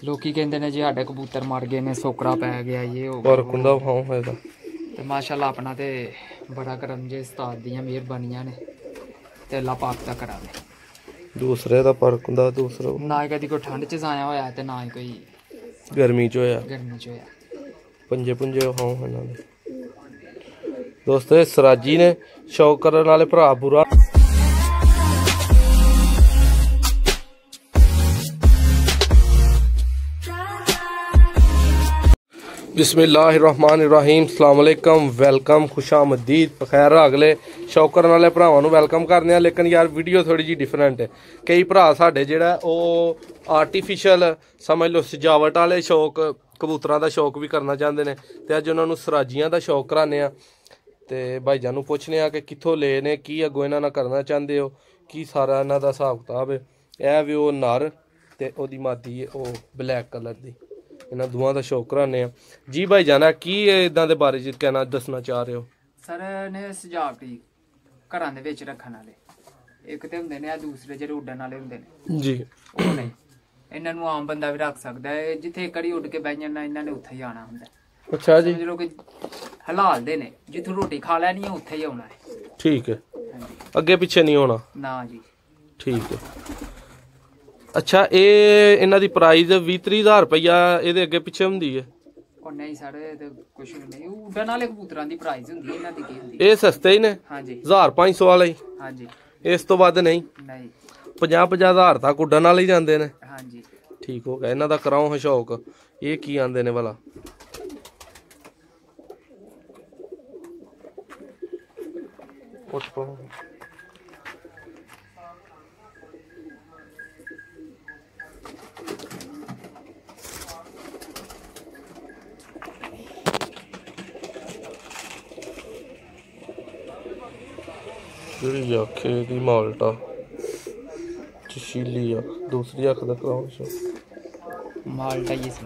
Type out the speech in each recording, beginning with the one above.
ਲੋਕੀ ਕਹਿੰਦੇ ਨੇ ਜੀ ਸਾਡੇ ਕਬੂਤਰ ਮਰ ਗਏ ਨੇ, ਸੋਕਰਾ ਪੈ ਗਿਆ, ਇਹ ਹੋ ਪਰ ਗਿਆ ਕੁੰਦਾ ਖਾਉ ਹੋਏਗਾ ਤੇ ਮਾਸ਼ਾਅੱਲਾ ਆਪਣਾ ਤੇ ਬੜਾ ਕਰਮ ਜੇ ਉਸਤਾਦ ਦੀਆਂ ਮਿਹਰਬਾਨੀਆਂ ਨੇ ਤੇ ਅੱਲਾਹ ਪਾਕ ਦਾ ਕਰਾਵੇ। ਦੂਸਰੇ ਦਾ ਪਰ ਕੁੰਦਾ ਦੂਸਰਾ ਨਾ ਹੀ ਕਦੀ ਕੋਈ ਠੰਡ ਚ ਜਾਇਆ ਹੋਇਆ ਤੇ ਨਾ ਹੀ ਕੋਈ ਗਰਮੀ ਚ ਹੋਇਆ, ਗਰਮੀ ਚ ਹੋਇਆ। ਪੰਜੇ ਪੁੰਜੇ ਖਾਉ ਇਹਨਾਂ ਦੇ ਦੋਸਤੋ। ਇਹ ਸਰਾਜੀ ਨੇ ਸ਼ੌਕ ਕਰਨ ਵਾਲੇ ਭਰਾ ਬੁਰਾ बिस्मिल्लाहिर्रहमानिर्रहीम अस्सलाम वालेकुम वेलकम खुशामदीद बखैर अगले शौक करने वाले भरावां नूं वेलकम करने। लेकिन यार वीडियो थोड़ी जी डिफरेंट है। कई भरा साडे जिहड़ा ओह आर्टिफिशियल समझ लो सजावट वाले शौक कबूतरां दा शौक भी करना चाहते हैं तो अज उन्होंने सराजियां दा शौक कराने ते भाईजान नूं पुछने कि कित्थों ले ने, की अगों इन्हां नाल करना चाहते हो, की सारा इन्हां दा हिसाब किताब है। यह भी ओह नर ते ओहदी मादी है ओह ब्लैक कलर दी। इन्हां दोवां दा शौक कराने जी। भाई जाना की इदां दे बारे च कहना दसना चाह रहे हो? सर ने सजावटी घरां दे विच रखण वाले एक ते हुंदे ने, दूसरे ਜਿਹੜੇ ਉੱਡਣ ਵਾਲੇ ਹੁੰਦੇ ਨੇ जी। ਉਹ ਨਹੀਂ, ਇਹਨਾਂ ਨੂੰ ਆਮ ਬੰਦਾ ਵੀ ਰੱਖ ਸਕਦਾ ਹੈ। ਜਿੱਥੇ ਕੜੀ ਉੱਡ ਕੇ ਬਹਿ ਜਾਣਾ ਇਹਨਾਂ ਨੇ ਉੱਥੇ ਹੀ ਆਣਾ ਹੁੰਦਾ। अच्छा जी। ਸਮਝ ਲਓ ਕਿ ਹਲਾਲ ਦੇ ਨੇ, ਜਿੱਥੋਂ ਰੋਟੀ ਖਾ ਲੈਣੀ ਹੈ ਉੱਥੇ ਹੀ ਆਉਣਾ ਹੈ। ठीक है, अगे पीछे नहीं होना ਨਾ ਜੀ। ठीक है। अच्छा ये इन्हां दी प्राइस 20-30 हज़ार रुपया ਇਹਦੇ ਅੱਗੇ ਪਿੱਛੇ ਹੁੰਦੀ ਹੈ? ਉਹ ਨਹੀਂ ਸਰ, ਇਹ ਤੇ ਕੁਝ ਵੀ ਨਹੀਂ। ਉੱਡਣ ਵਾਲੇ ਕਬੂਤਰਾਂ ਦੀ ਪ੍ਰਾਈਸ ਹੁੰਦੀ ਹੈ, ਇਹਨਾਂ ਦੀ ਕੀ ਹੁੰਦੀ? ਇਹ ਸਸਤੇ ਹੀ ਨੇ। ਹਾਂਜੀ 1500 ਵਾਲਾ ਹੀ? ਹਾਂਜੀ। ਇਸ ਤੋਂ ਵੱਧ ਨਹੀਂ? ਨਹੀਂ 50-50 ਹਜ਼ਾਰ ਤੱਕ ਉੱਡਣ ਵਾਲੇ ਹੀ ਜਾਂਦੇ ਨੇ। ਹਾਂਜੀ ਠੀਕ ਹੋ ਗਿਆ। ਇਹਨਾਂ ਦਾ ਕਰਾਓ ਸ਼ੌਕ। ਇਹ ਕੀ ਆਂਦੇ ਨੇ ਭਲਾ? ਉੱਠ ਪੋ। ਜਿਹੜੀ ਅੱਖ ਦੀ ਮਾਲਟਾ ਚਸ਼ੀਲੀ ਆ, ਦੂਸਰੀ ਅੱਖ ਦਾ ਕਰਾਉਣ ਸ਼ੌਕ। ਮਾਲਟਾ ਹੀ ਸੀ।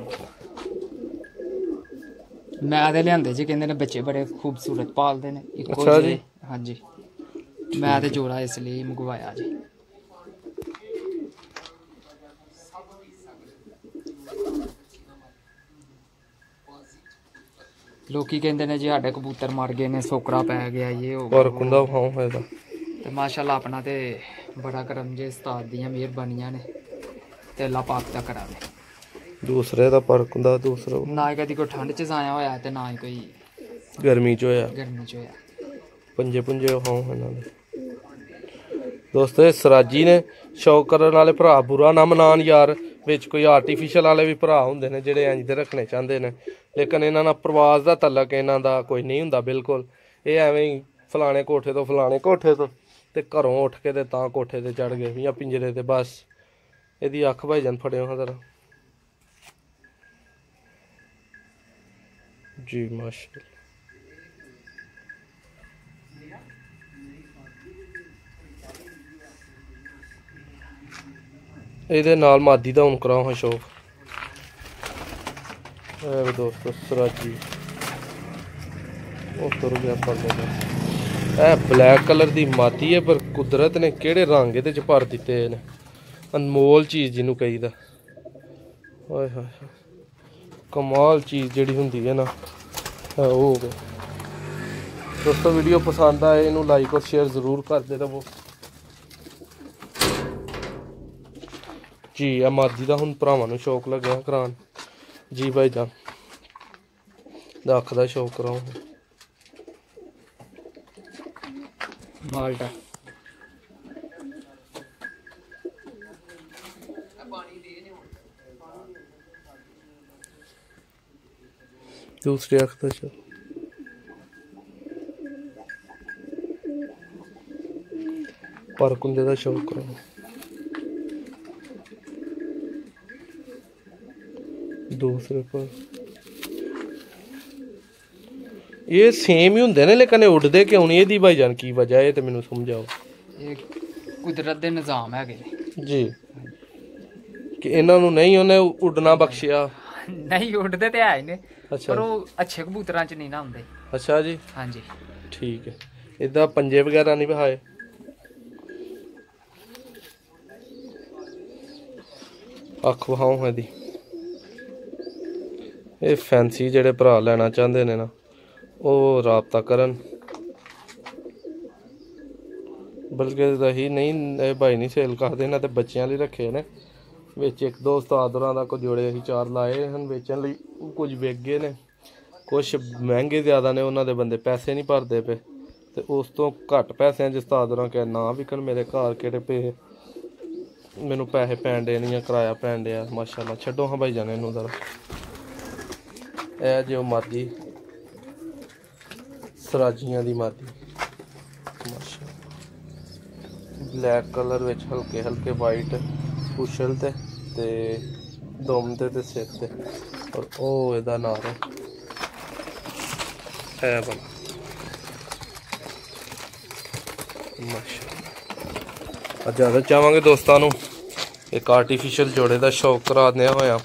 ਮੈਂ ਤੇ ਲਿਆਂਦੇ ਜੀ, ਕਹਿੰਦੇ ਨੇ ਬੱਚੇ ਬੜੇ ਖੂਬਸੂਰਤ ਪਾਲਦੇ ਨੇ ਇੱਕੋ ਅੱਛਾ ਜਿਹੇ। ਜੀ। ਹਾਂਜੀ ਮੈਂ ਤੇ ਜੋੜਾ ਇਸ ਲਈ ਮੰਗਵਾਇਆ ਜੀ। ਲੋਕੀ ਕਹਿੰਦੇ ਨੇ ਜੀ ਸਾਡੇ ਕਬੂਤਰ ਮਰ ਗਏ ਨੇ, ਸੋਕਰਾ ਪੈ ਗਿਆ, ਇਹ ਹੋ ਪਰ ਗਿਆ ਕੁੰਦਾ ਖਾਉ ਹੋਏਗਾ ਤੇ ਮਾਸ਼ਾਅੱਲਾ ਆਪਣਾ ਤੇ ਬੜਾ ਕਰਮ ਜੇ ਉਸਤਾਦ ਦੀਆਂ ਮਿਹਰਬਾਨੀਆਂ ਨੇ ਤੇ ਅੱਲਾਹ ਪਾਕ ਦਾ ਕਰਾਵੇ। ਦੂਸਰੇ ਦਾ ਪਰ ਕੁੰਦਾ ਦੂਸਰਾ ਨਾ ਹੀ ਕਦੀ ਕੋਈ ਠੰਡ ਚ ਜਾਇਆ ਹੋਇਆ ਤੇ ਨਾ ਹੀ ਕੋਈ ਗਰਮੀ ਚ ਹੋਇਆ, ਗਰਮੀ ਚ ਹੋਇਆ। ਪੰਜੇ ਪੁੰਜੇ ਖਾਉ ਇਹਨਾਂ ਦੇ ਦੋਸਤੋ। ਇਹ ਸਰਾਜੀ ਨੇ ਸ਼ੌਕ ਕਰਨ ਵਾਲੇ ਭਰਾ ਬੁਰਾ ਨਾ ਮਨਾਣ ਯਾਰ। ਵਿੱਚ ਕੋਈ ਆਰਟੀਫਿਸ਼ਲ ਵਾਲੇ ਵੀ ਭਰਾ ਹੁੰਦੇ ਨੇ ਜਿਹੜੇ ਇੰਜ ਦੇ ਰੱਖਣੇ ਚਾਹੁੰਦੇ ਨੇ, ਲੇਕਿਨ ਇਹਨਾਂ ਨਾਲ ਪ੍ਰਵਾਸ ਦਾ ਤਲਕ ਇਹਨਾਂ ਦਾ ਕੋਈ ਨਹੀਂ ਹੁੰਦਾ ਬਿਲਕੁਲ। ਇਹ ਐਵੇਂ ਹੀ ਫਲਾਣੇ ਕੋਠੇ ਤੋਂ ਫਲਾਣੇ ਕੋਠੇ ਤੋਂ ਤੇ ਘਰੋਂ ਉੱਠ ਕੇ ਤੇ ਤਾਂ ਕੋਠੇ ਤੇ ਚੜ ਗਏ ਜਾਂ ਪਿੰਜਰੇ ਤੇ ਬਸ। ਇਹਦੀ ਅੱਖ ਭਾਈਜਾਨ ਫੜਿਓ ਹਾਂ ਜ਼ਰਾ ਜੀ। ਮਾਸ਼ਾਅੱਲਾ। ਇਹਦੇ ਨਾਲ ਮਾਦੀ ਦਾ ਹੁਣ ਕਰਾਓ ਸ਼ੌਕ। ਇਹ ਦੋਸਤੋ ਸਰਾਜੀ ਉਹ ਤੁਰ ਗਿਆ ਪਰਲੇ ਦਾ। ਇਹ ਬਲੈਕ ਕਲਰ ਦੀ ਮਾਦੀ ਹੈ, ਪਰ ਕੁਦਰਤ ਨੇ ਕਿਹੜੇ ਰੰਗ ਇਹਦੇ ਚ ਭਰ ਦਿੱਤੇ ਨੇ। ਅਨਮੋਲ ਚੀਜ਼ ਜਿਹਨੂੰ ਕਹੀਦਾ। ਹਾਏ ਹਾਏ ਕਮਾਲ ਚੀਜ਼ ਜਿਹੜੀ ਹੁੰਦੀ ਹੈ ਨਾ ਉਹ ਹੋ ਗਿਆ। ਦੋਸਤੋ ਵੀਡੀਓ ਪਸੰਦ ਆਏ ਇਹਨੂੰ ਲਾਈਕ ਔਰ ਸ਼ੇਅਰ ਜ਼ਰੂਰ ਕਰਦੇ ਰਹੋ ਜੀ। ਆ ਮਾਦੀ ਦਾ ਹੁਣ ਭਰਾਵਾਂ ਨੂੰ ਸ਼ੌਕ ਲੱਗਿਆ ਕਰਾਉਣ ਜੀ। ਭਾਈ ਜਾਨ ਦਾ ਅੱਖ ਦਾ ਸ਼ੌਕ ਕਰਾਓ। ਮਾਲਟਾ ਦੂਸਰੀ ਅੱਖ ਦਾ ਸ਼ੌਕ। ਪਰ ਕੁੰਦੇ ਦਾ ਸ਼ੌਕ ਕਰਾਓ। दूसरे पर ये सेम ही होंगे ने, लेकिन उड़ते क्यों नहीं? यदी भाईजान की वजह है तो मैनू समझाओ। ਇਹ ਕੁਦਰਤ ਦੇ ਨਿਜ਼ਾਮ ਹੈਗੇ जी कि इन्हां नूं नहीं उन्हें उड़ना बख्शिया। ਨਹੀਂ ਉੱਡਦੇ ਤੇ ਹੈ ਹੀ ਨੇ, अच्छा ਪਰ ਉਹ ਅੱਛੇ ਕਬੂਤਰਾਂ ਚ ਨਹੀਂ ਨਾ ਹੁੰਦੇ। अच्छा जी ਹਾਂਜੀ ठीक है। इदा पंजे वगैरह नहीं बहाए? अख बहाओ है दी ਇਹ ਫੈਂਸੀ ਜਿਹੜੇ ਭਰਾ ਲੈਣਾ ਚਾਹੁੰਦੇ ਨੇ ਨਾ ਉਹ ਰਾਬਤਾ ਕਰਨ। ਬਲਕਿ ਦਹੀਂ ਨਹੀਂ, ਇਹ ਭਾਈ ਨਹੀਂ ਸੇਲ ਕਰਦੇ, ਇਹਨਾਂ ਤੇ ਬੱਚਿਆਂ ਲਈ ਰੱਖੇ ਨੇ। ਵਿੱਚ ਇੱਕ ਦੋ ਉਸਤਾਦ ਹੋਰਾਂ ਦਾ ਕੁਝ ਜੋੜੇ ਅਸੀਂ 4 ਲਾਏ ਹਨ ਵੇਚਣ ਲਈ। ਕੁਝ ਵਿਕ ਗਏ ਨੇ, ਕੁਛ ਮਹਿੰਗੇ ਜ਼ਿਆਦਾ ਨੇ, ਉਹਨਾਂ ਦੇ ਬੰਦੇ ਪੈਸੇ ਨਹੀਂ ਭਰਦੇ ਪਏ। ਤੇ ਉਸ ਤੋਂ ਘੱਟ ਪੈਸਿਆਂ 'ਚ ਉਸਤਾਦ ਹੋਰਾਂ ਕਹਿ ਨਾ ਵਿਕਣ, ਮੇਰੇ ਘਰ ਕਿਹੜੇ ਪਏ, ਮੈਨੂੰ ਪੈਸੇ ਪੈਣ ਡੇ ਨਹੀਂ ਆ, ਕਿਰਾਇਆ ਪੈਣ ਡਿਆ। ਮਾਸ਼ਾਅੱਲਾ ਛੱਡੋ ਹਾਂ ਭਾਈ ਜਾਣੇ ਇਹਨੂੰ ਜ਼ਰਾ। ਇਹ ਜੋ ਮਰਜ਼ੀ ਸਰਾਜੀਆਂ ਦੀ ਮਰਜ਼ੀ ਮਾਸ਼ਾਅੱਲਾ। ब्लैक कलर विच हल्के हल्के वाइट पुशल ते दुम ते सिर ते और ओ इहदा नार है भला माशाअल्लाह। ज़्यादा चाहांगे दोस्तों नूं एक आर्टिफिशियल जोड़े का शौक कराने होया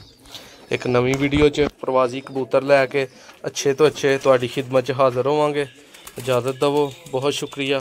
एक नवी वीडियो च प्रवासी कबूतर लैके अच्छे तो अच्छे तुहाडी खिदमत च हाज़र होवांगे। इजाज़त दवो, बहुत शुक्रिया।